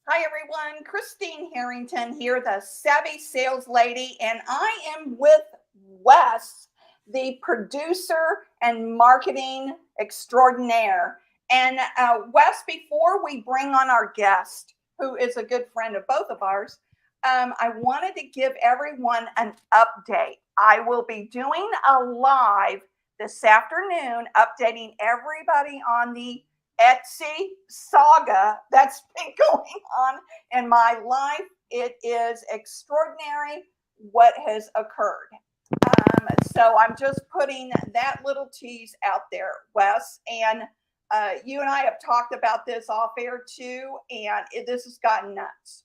Hi, everyone. Christine Harrington here, the Savvy Sales Lady, and I am with Wes, the producer and marketing extraordinaire. And Wes, before we bring on our guest, who is a good friend of both of ours, I wanted to give everyone an update. I will be doing a live this afternoon, updating everybody on the Etsy saga that's been going on in my life. It is extraordinary what has occurred. So I'm just putting that little tease out there, Wes. And you and I have talked about this off air too, and this has gotten nuts.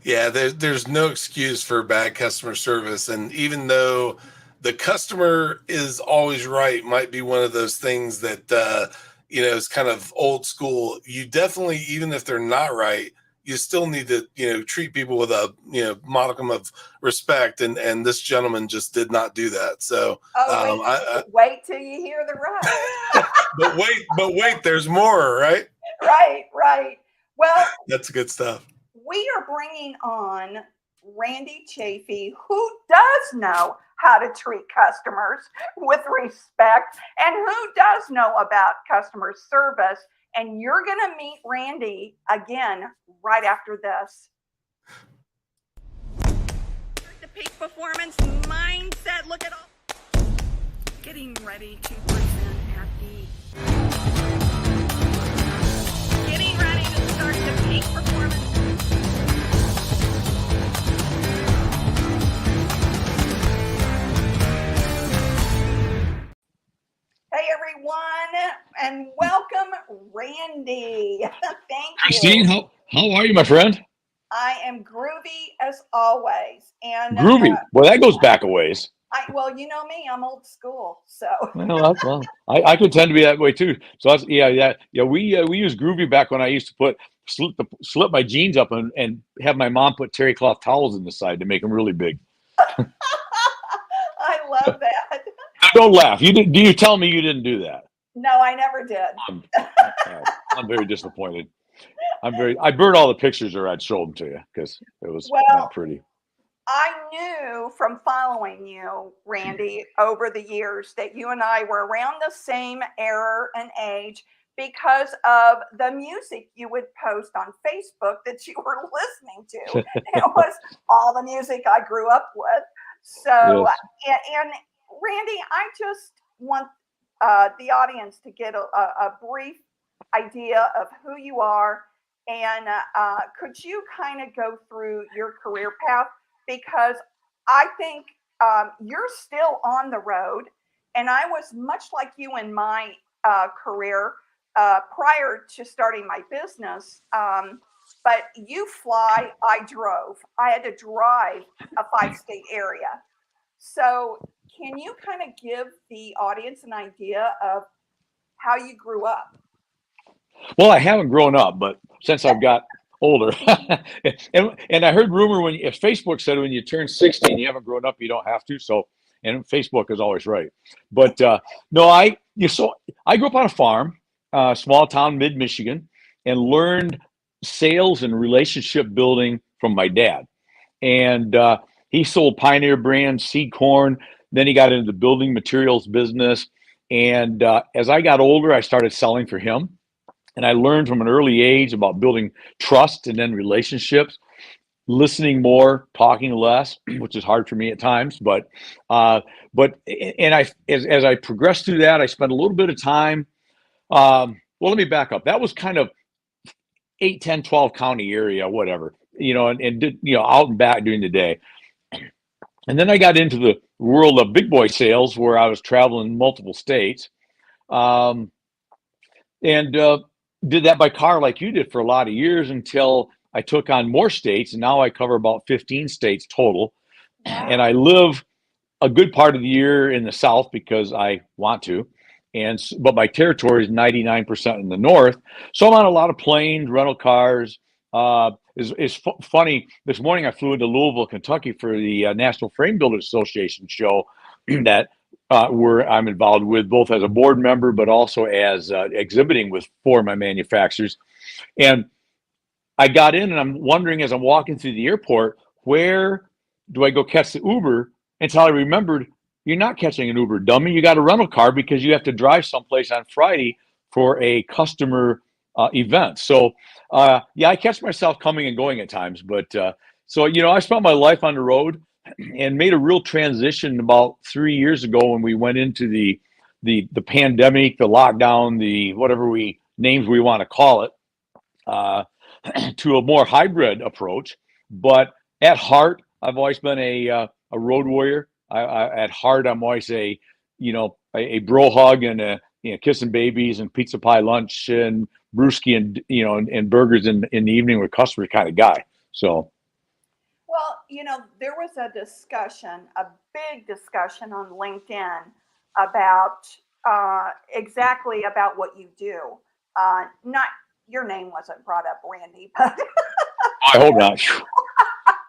Yeah, there's no excuse for bad customer service. And even though the customer is always right, might be one of those things that, is kind of old school. You definitely, even if they're not right, you still need to, treat people with a, modicum of respect. And this gentleman just did not do that. So, wait till you hear the rest. but wait, there's more, right? Right. Well, that's good stuff. We are bringing on Randy Chaffee, who does know how to treat customers with respect and who does know about customer service. And you're going to meet Randy again right after this. The peak performance mindset. Look at all. Getting ready to present at getting ready to start the peak performance. Hey everyone, and welcome, Randy. Thank you. Christine, how are you, my friend? I am groovy as always. And groovy. Well, that goes back a ways. Well, you know me, I'm old school, so. Well, I could tend to be that way too. So that's yeah. We used groovy back when I used to slip my jeans up and have my mom put terry cloth towels in the side to make them really big. I love that. Don't laugh. Do you tell me you didn't do that? No, I never did. I'm very disappointed. I burned all the pictures, or I'd show them to you because it was not pretty. I knew from following you, Randy, over the years that you and I were around the same era and age because of the music you would post on Facebook that you were listening to. It was all the music I grew up with. So, yes. And Randy, I just want the audience to get a brief idea of who you are. And could you kind of go through your career path? Because I think you're still on the road. And I was much like you in my career prior to starting my business. But you fly, I drove. I had to drive a 5-state area. So can you kind of give the audience an idea of how you grew up? Well, I haven't grown up, but since I've got older, and I heard rumor if Facebook said when you turn 60 and you haven't grown up, you don't have to. So, and Facebook is always right. But no, I grew up on a farm, small town, mid Michigan, and learned sales and relationship building from my dad. And he sold Pioneer brand seed corn. Then he got into the building materials business. And as I got older, I started selling for him. And I learned from an early age about building trust and then relationships, listening more, talking less, which is hard for me at times. But as I progressed through that, I spent a little bit of time. Well, let me back up. That was kind of 8, 10, 12 county area, whatever, and did, out and back during the day. And then I got into the world of big boy sales where I was traveling multiple states. And did that by car like you did for a lot of years until I took on more states. And now I cover about 15 states total. Wow. And I live a good part of the year in the South because I want to. But my territory is 99% in the North. So I'm on a lot of planes, rental cars. It's funny. This morning I flew into Louisville, Kentucky for the National Frame Builders Association show that where I'm involved with both as a board member, but also as exhibiting with 4 of my manufacturers. And I got in and I'm wondering as I'm walking through the airport, where do I go catch the Uber? Until I remembered, you're not catching an Uber, dummy. You got a rental car because you have to drive someplace on Friday for a customer event. So, yeah, I catch myself coming and going at times. But so, I spent my life on the road and made a real transition about 3 years ago when we went into the pandemic, the lockdown, the whatever names we want to call it. To a more hybrid approach. But at heart, I've always been a road warrior. At heart, I'm always a bro hug and kissing babies and pizza pie lunch and brewski and and burgers in the evening with customers kind of guy. So Well, there was a discussion, a big discussion on LinkedIn about exactly about what you do. Not your name wasn't brought up, Randy, but I hope not.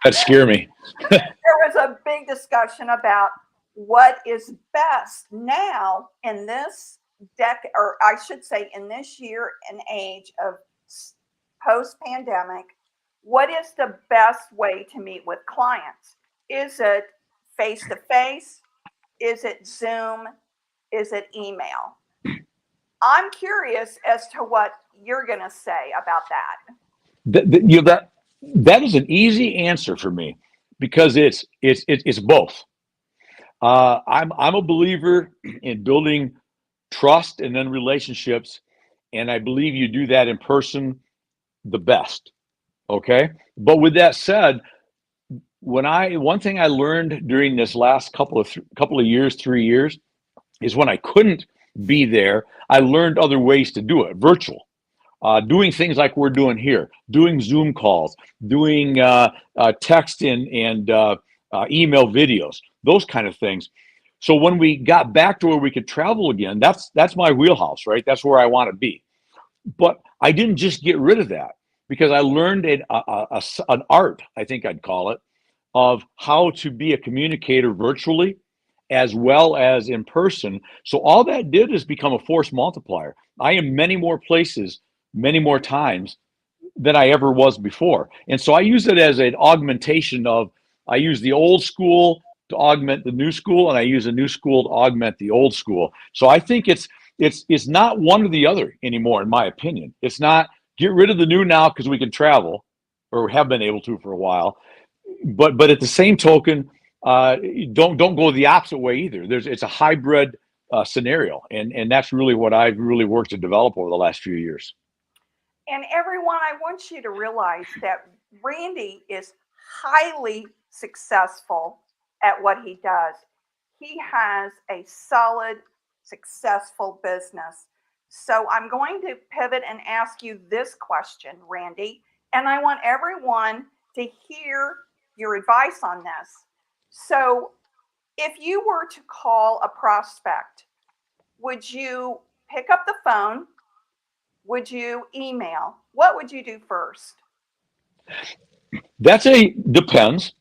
That scare me. there was a big discussion about what is best now in this decade, or I should say, in this year and age of post pandemic. What is the best way to meet with clients? Is it face to face? Is it Zoom? Is it email? I'm curious as to what you're going to say about that. That is an easy answer for me because it's both. I'm a believer in building trust and then relationships, and I believe you do that in person the best. Okay, but with that said, one thing I learned during this last couple of years, 3 years, is when I couldn't be there, I learned other ways to do it, virtual. Doing things like we're doing here, doing Zoom calls, doing text and email videos, those kind of things. So when we got back to where we could travel again, that's my wheelhouse, right? That's where I want to be. But I didn't just get rid of that because I learned an art, I think I'd call it, of how to be a communicator virtually as well as in person. So all that did is become a force multiplier. I am many more places, many more times than I ever was before. And so I use it as an augmentation of, I use the old school to augment the new school, and I use the new school to augment the old school. So I think it's not one or the other anymore, in my opinion. It's not get rid of the new now because we can travel, or have been able to for a while. But at the same token, don't go the opposite way either. It's a hybrid scenario, and that's really what I've really worked to develop over the last few years. And everyone, I want you to realize that Randy is highly successful at what he does. He has a solid, successful business. So I'm going to pivot and ask you this question, Randy, and I want everyone to hear your advice on this. So if you were to call a prospect, would you pick up the phone? Would you email? What would you do first? Depends.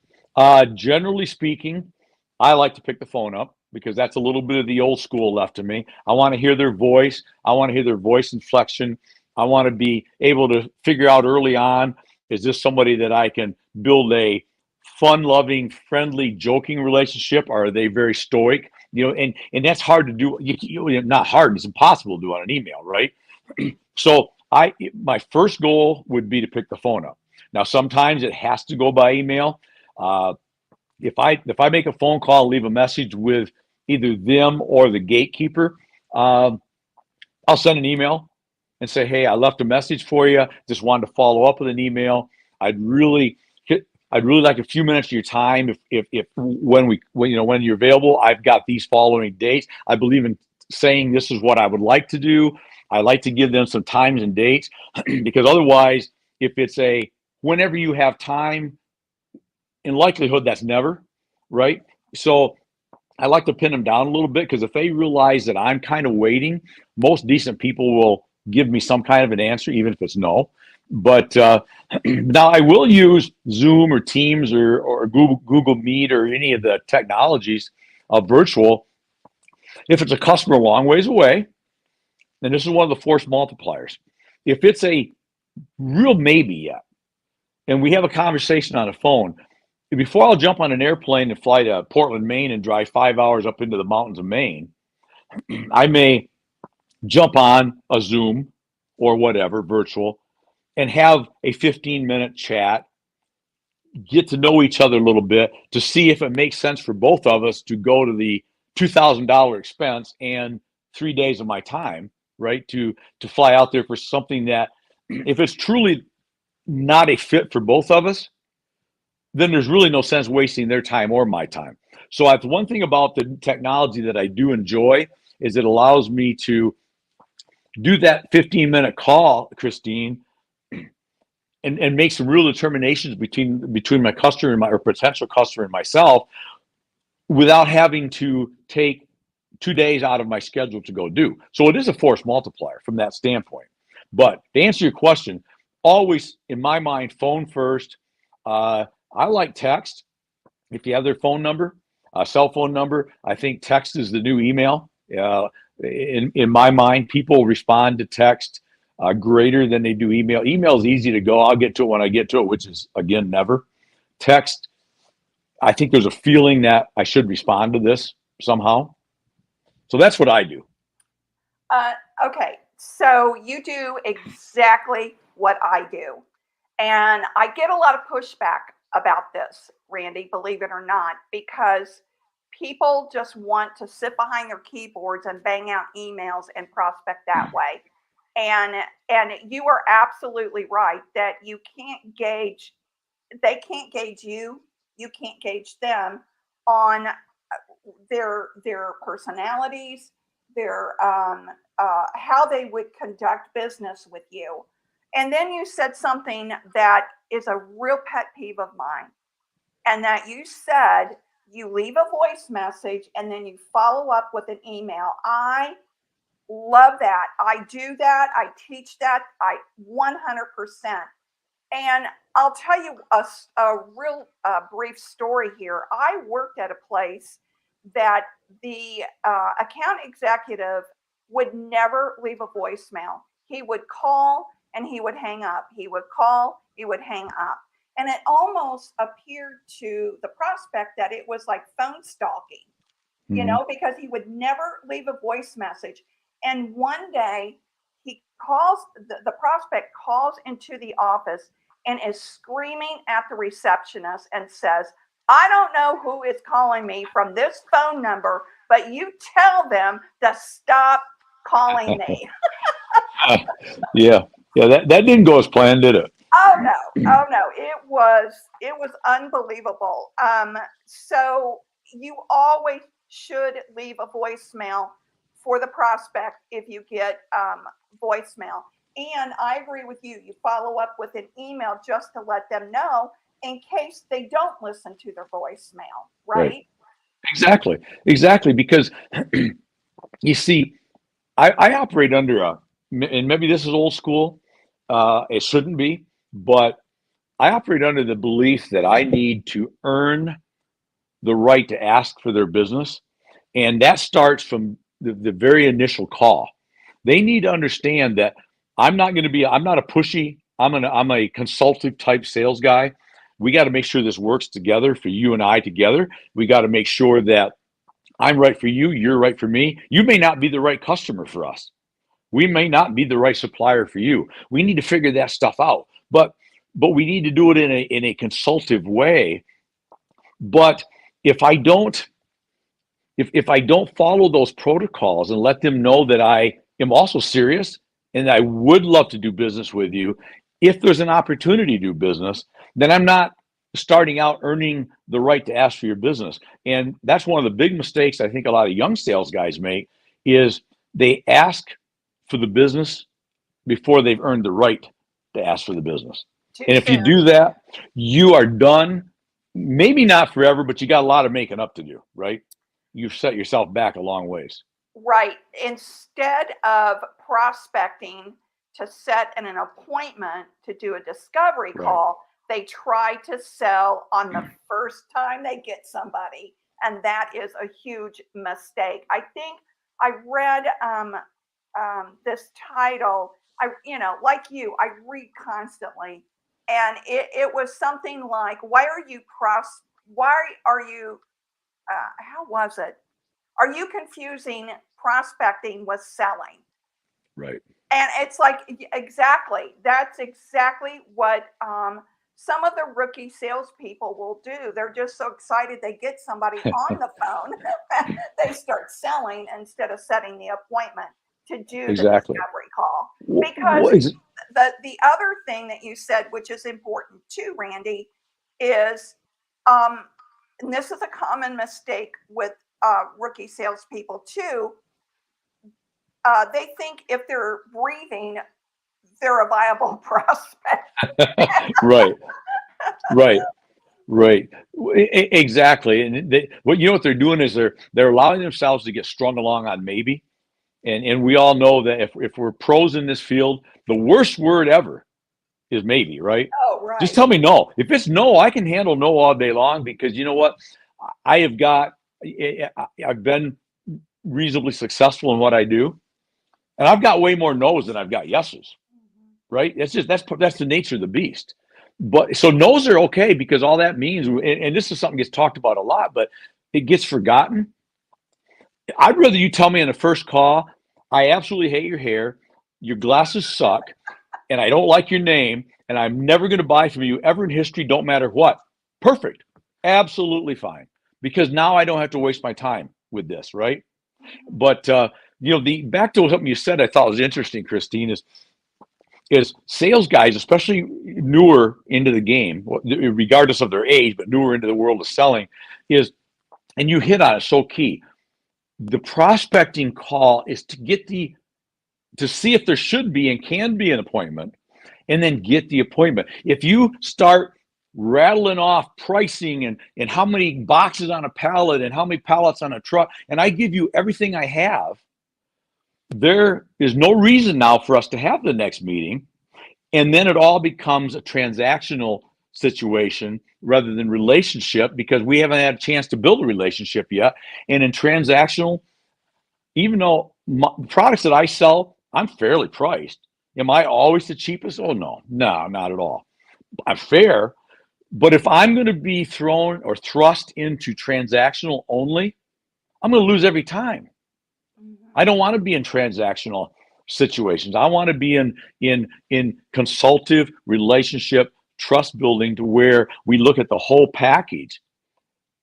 Generally speaking, I like to pick the phone up because that's a little bit of the old school left to me. I want to hear their voice. I want to hear their voice inflection. I want to be able to figure out early on, is this somebody that I can build a fun-loving, friendly, joking relationship, or are they very stoic? And that's hard to do. Not hard, it's impossible to do on an email, right? So my first goal would be to pick the phone up. Now, sometimes it has to go by email. If I make a phone call, leave a message with either them or the gatekeeper, I'll send an email and say, hey, I left a message for you. Just wanted to follow up with an email. I'd really like a few minutes of your time. If when you're available, I've got these following dates. I believe in saying this is what I would like to do. I like to give them some times and dates because otherwise, if it's whenever you have time, in likelihood, that's never, right? So I like to pin them down a little bit because if they realize that I'm kind of waiting, most decent people will give me some kind of an answer, even if it's no. But now I will use Zoom or Teams or Google Meet or any of the technologies of virtual if it's a customer a long ways away. And this is one of the force multipliers. If it's a real maybe yet, and we have a conversation on the phone. Before I'll jump on an airplane and fly to Portland, Maine and drive 5 hours up into the mountains of Maine, I may jump on a Zoom or whatever, virtual, and have a 15-minute chat, get to know each other a little bit to see if it makes sense for both of us to go to the $2,000 expense and 3 days of my time, right? To fly out there for something that, if it's truly not a fit for both of us, then there's really no sense wasting their time or my time. So that's one thing about the technology that I do enjoy, is it allows me to do that 15-minute call, Christine, and make some real determinations between my customer and my, or potential customer and myself, without having to take 2 days out of my schedule to go do. So it is a force multiplier from that standpoint. But to answer your question, always in my mind, phone first. I like text. If you have their phone number, cell phone number, I think text is the new email. In my mind, people respond to text greater than they do email. Email is easy to go. I'll get to it when I get to it, which is, again, never. Text, I think there's a feeling that I should respond to this somehow. So that's what I do. Okay, so you do exactly what I do. And I get a lot of pushback about this, Randy, believe it or not, because people just want to sit behind their keyboards and bang out emails and prospect that way. And you are absolutely right that you can't gauge, they can't gauge you, you can't gauge them on their personalities, their how they would conduct business with you. And then you said something that is a real pet peeve of mine, and that you said you leave a voice message and then you follow up with an email. I love that. I do that. I teach that. I 100%. And I'll tell you a real brief story here. I worked at a place that the account executive would never leave a voicemail. He would call and he would hang up. He would call, he would hang up. And it almost appeared to the prospect that it was like phone stalking, because he would never leave a voice message. And one day he calls, the prospect calls into the office and is screaming at the receptionist and says, I don't know who is calling me from this phone number, but you tell them to stop calling me. Yeah. That didn't go as planned, did it? Oh no, it was unbelievable. So you always should leave a voicemail for the prospect if you get voicemail. And I agree with you. You follow up with an email just to let them know in case they don't listen to their voicemail, right? Exactly. Because you see, I operate under and maybe this is old school. It shouldn't be, but I operate under the belief that I need to earn the right to ask for their business. And that starts from the very initial call. They need to understand that I'm not a pushy, I'm a consultative type sales guy. We got to make sure this works together for you and I together. We got to make sure that I'm right for you, you're right for me. You may not be the right customer for us. We may not be the right supplier for you. We need to figure that stuff out. But we need to do it in a consultative way. But if I don't if I don't follow those protocols and let them know that I am also serious and I would love to do business with you, if there's an opportunity to do business, then I'm not starting out earning the right to ask for your business. And that's one of the big mistakes I think a lot of young sales guys make, is they ask for the business before they've earned the right to ask for the business. Too And if you soon. do that, you are done. Maybe not forever, but you got a lot of making up to do, right? You've set yourself back a long ways. Right. Instead of prospecting to set an appointment to do a discovery call, they try to sell on the first time they get somebody. And that is a huge mistake. I think I read this title. Like you, I read constantly. and it was something like, why are you, how was it? Are you confusing prospecting with selling? Right. And it's like, exactly, that's exactly what some of the rookie salespeople will do. They're just so excited they get somebody on the phone, they start selling instead of setting the appointment to do the Exactly. discovery call. Because What is the other thing that you said, which is important too, Randy, is, and this is a common mistake with rookie salespeople too. They think if they're breathing, they're a viable prospect. right, right, right. Exactly. And what you know what they're doing is they're allowing themselves to get strung along on maybe. And we all know that if we're pros in this field, the worst word ever is maybe, right? Oh, Just right. tell me no. If it's no, I can handle no all day long, because you know what? I have got, I've been reasonably successful in what I do, and I've got way more no's than I've got yeses, right? That's the nature of the beast. But so no's are okay, because all that means, and this is something gets talked about a lot, but it gets forgotten. I'd rather you tell me in the first call, I absolutely hate your hair, your glasses suck, and I don't like your name, and I'm never going to buy from you ever in history, don't matter what. Perfect. Absolutely fine. Because now I don't have to waste my time with this, right? But the back to something you said I thought was interesting, Christine, is sales guys, especially newer into the game, regardless of their age, but newer into the world of selling, and you hit on it, so key. The prospecting call is to see if there should be and can be an appointment, and then get the appointment. If you start rattling off pricing and how many boxes on a pallet and how many pallets on a truck, and I give you everything I have, there is no reason now for us to have the next meeting. And then it all becomes a transactional situation rather than relationship, because we haven't had a chance to build a relationship yet. And in transactional, even though products that I sell, I'm fairly priced. Am I always the cheapest? Oh, no, not at all. I'm fair. But if I'm going to be thrown or thrust into transactional only, I'm going to lose every time. I don't want to be in transactional situations. I want to be in consultative relationship, trust building, to where we look at the whole package.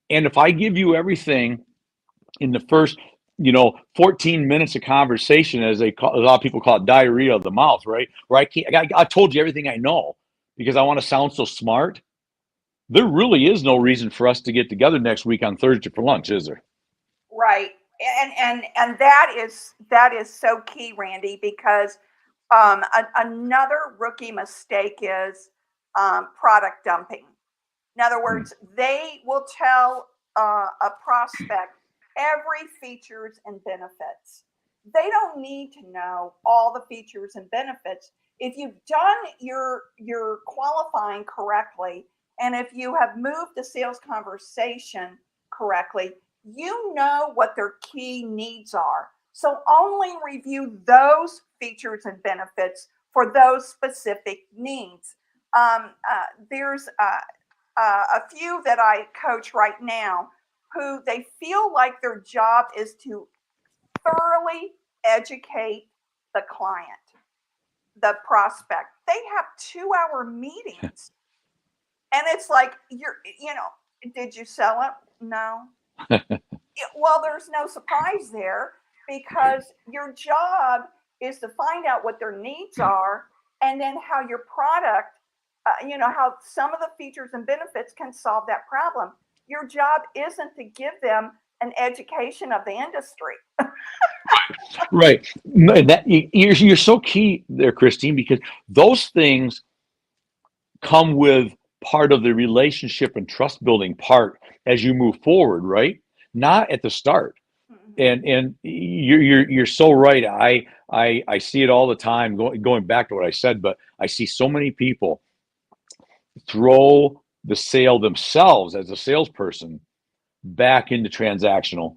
And if I give you everything in the first 14 minutes of conversation, as a lot of people call it, diarrhea of the mouth, right? Where I told you everything I know because I want to sound so smart. There really is no reason for us to get together next week on Thursday for lunch, is there? Right. And that is so key, Randy, because another rookie mistake is product dumping. In other words, they will tell a prospect every features and benefits. They don't need to know all the features and benefits. If you've done your qualifying correctly, and if you have moved the sales conversation correctly, you know what their key needs are. So only review those features and benefits for those specific needs. There's a few that I coach right now who they feel like their job is to thoroughly educate the client, the prospect. They have 2-hour meetings. And it's like, did you sell it? No. Well, there's no surprise there, because your job is to find out what their needs are, and then how your product, how some of the features and benefits can solve that problem. Your job isn't to give them an education of the industry. Right. That you're so key there, Christine, because those things come with part of the relationship and trust building part as you move forward, right? Not at the start. Mm-hmm. And you're so right. I see it all the time, going back to what I said, but I see so many people throw the sale themselves as a salesperson back into transactional.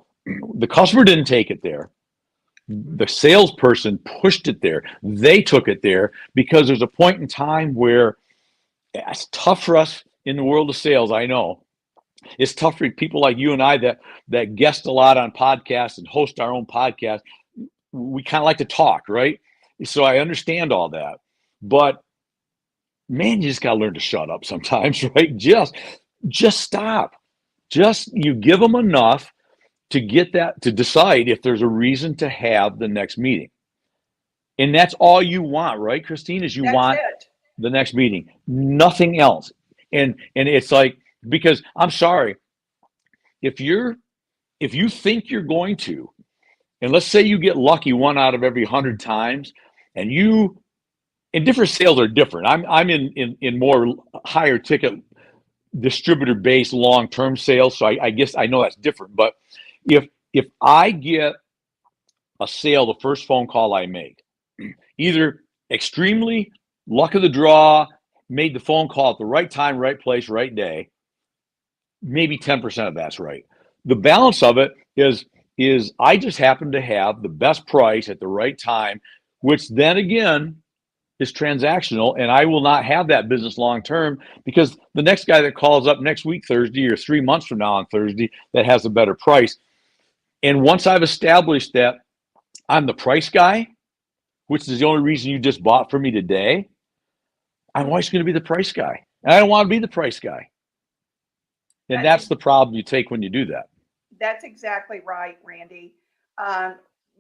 The customer didn't take it there. The salesperson pushed it there. They took it there because there's a point in time where It's tough for us in the world of sales. I know it's tough for people like you and I that guest a lot on podcasts and host our own podcast. We kind of like to talk, right? So I understand all that, but man, you just got to learn to shut up sometimes, right? Just stop. Just you give them enough to get that to decide if there's a reason to have the next meeting. And that's all you want, right, Christine, is you That's want it. the next meeting, nothing else. And it's like, because I'm sorry, if you think you're going to, and let's say you get lucky 1 out of every 100 times, and different sales are different. I'm in more higher ticket distributor based long term sales, so I guess I know that's different. But if I get a sale the first phone call I make, either extremely luck of the draw, made the phone call at the right time, right place, right day, maybe 10% of that's right. The balance of it is I just happen to have the best price at the right time, which then again is transactional, and I will not have that business long term because the next guy that calls up next week Thursday or 3 months from now on Thursday that has a better price. And once I've established that I'm the price guy, which is the only reason you just bought from me today, I'm always going to be the price guy. And I don't want to be the price guy. And that's the problem you take when you do that. That's exactly right, Randy.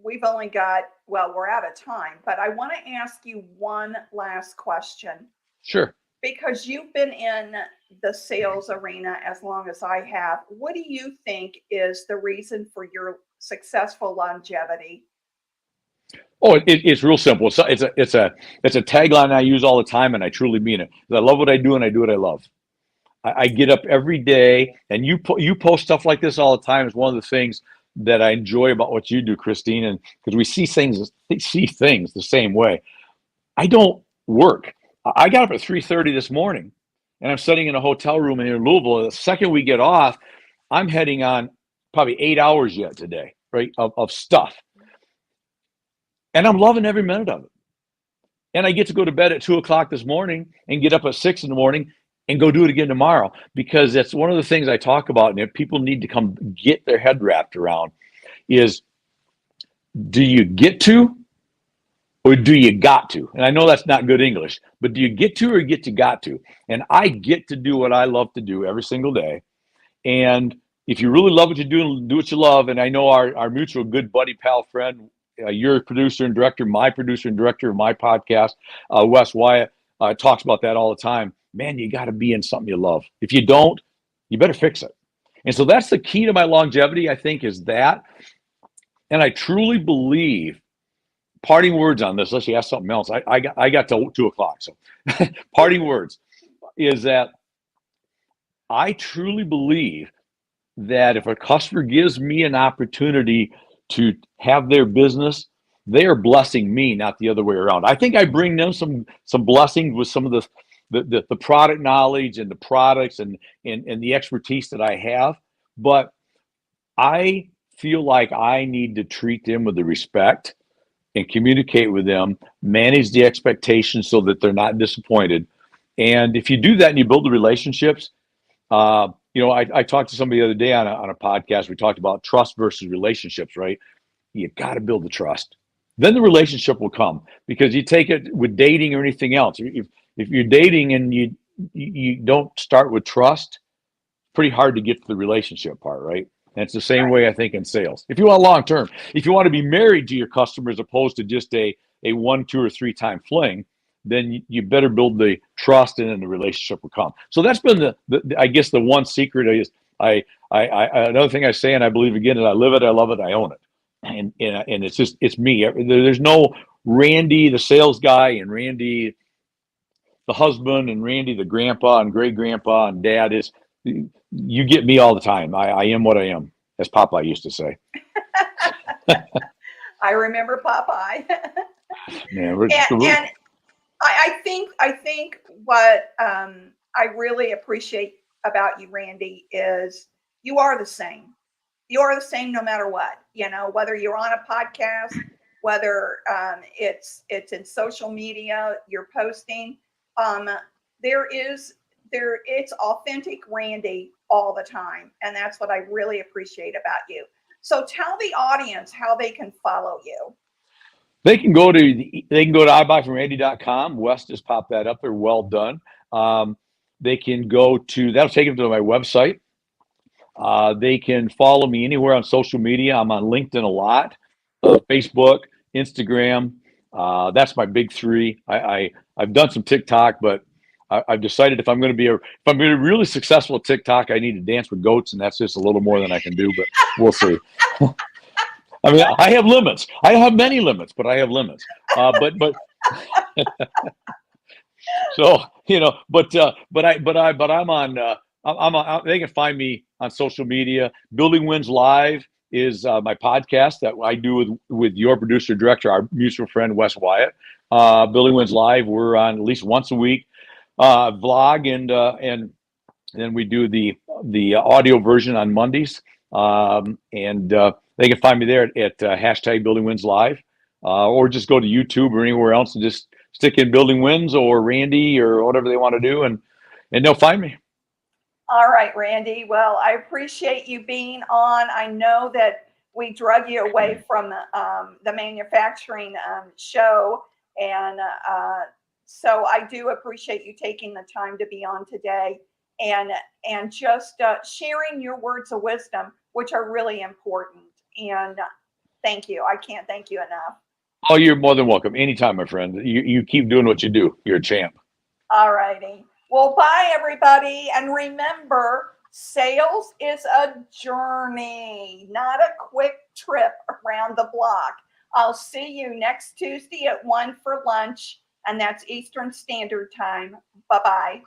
We've only got, well, we're out of time, but I want to ask you one last question. Sure. Because you've been in the sales arena as long as I have. What do you think is the reason for your successful longevity? Oh, it's real simple. It's a tagline I use all the time, and I truly mean it. I love what I do, and I do what I love. I get up every day, and you post stuff like this all the time. It's one of the things that I enjoy about what you do, Christine, and because we see things the same way. I don't work. I got up at 3:30 this morning, and I'm sitting in a hotel room in Louisville. The second we get off, I'm heading on probably 8 hours yet today, right, of stuff. And I'm loving every minute of it. And I get to go to bed at 2 o'clock this morning and get up at 6 in the morning and go do it again tomorrow, because that's one of the things I talk about and that people need to come get their head wrapped around is, do you get to or do you got to? And I know that's not good English, but do you get to or get to got to? And I get to do what I love to do every single day. And if you really love what you do and do what you love, and I know our mutual good buddy, pal, friend, your producer and director, my producer and director of my podcast, Wes Wyatt, talks about that all the time. Man, you got to be in something you love. If you don't, you better fix it. And so that's the key to my longevity, I think, is that. And I truly believe, parting words on this, unless you ask something else, I got till 2 o'clock. So parting words is that I truly believe that if a customer gives me an opportunity to have their business, they are blessing me, not the other way around. I think I bring them some blessings with some of the product knowledge and the products and the expertise that I have, but I feel like I need to treat them with the respect and communicate with them, manage the expectations so that they're not disappointed. And if you do that and you build the relationships, I talked to somebody the other day on a podcast. We talked about trust versus relationships, right? You got to build the trust. Then the relationship will come, because you take it with dating or anything else. If you're dating and you don't start with trust, pretty hard to get to the relationship part, right? And it's the same way, I think, in sales. If you want long term, if you want to be married to your customer as opposed to just a 1, 2, or 3 time fling, then you better build the trust, and then the relationship will come. So that's been the I guess the one secret is another thing I say, and I believe again, and I live it, I love it, I own it, and it's me. There's no Randy the sales guy and Randy the husband and Randy the grandpa and great grandpa and dad. Is you get me all the time. I am what I am, as Popeye used to say. I remember Popeye. Man, and I think what I really appreciate about you, Randy, is you are the same. You are the same no matter what. Whether you're on a podcast, whether it's in social media, you're posting. it's authentic Randy all the time. And that's what I really appreciate about you. So tell the audience how they can follow you. They can go to ibuyfromrandy.com. Wes just popped that up there. Well done. They can go to, that'll take them to my website. They can follow me anywhere on social media. I'm on LinkedIn a lot, Facebook, Instagram. That's my big three. I've done some TikTok, but I've decided if I'm going to be really successful at TikTok, I need to dance with goats, and that's just a little more than I can do. But we'll see. I mean, I have limits. I have many limits, but I have limits. But so I'm on. I'm on. They can find me on social media. Building Wins Live is my podcast that I do with your producer director, our mutual friend Wes Wyatt. Building Wins Live. We're on at least once a week. Vlog and then we do the audio version on Mondays. They can find me there at hashtag Building Wins Live, or just go to YouTube or anywhere else and just stick in Building Wins or Randy or whatever they want to do, and they'll find me. All right, Randy. Well, I appreciate you being on. I know that we drug you away from the manufacturing show, and so I do appreciate you taking the time to be on today and just sharing your words of wisdom, which are really important. And thank you. I can't thank you enough. Oh, you're more than welcome. Anytime, my friend. You keep doing what you do. You're a champ. All righty. Well, bye, everybody. And remember, sales is a journey, not a quick trip around the block. I'll see you next Tuesday at 1 for lunch, and that's Eastern Standard Time. Bye-bye.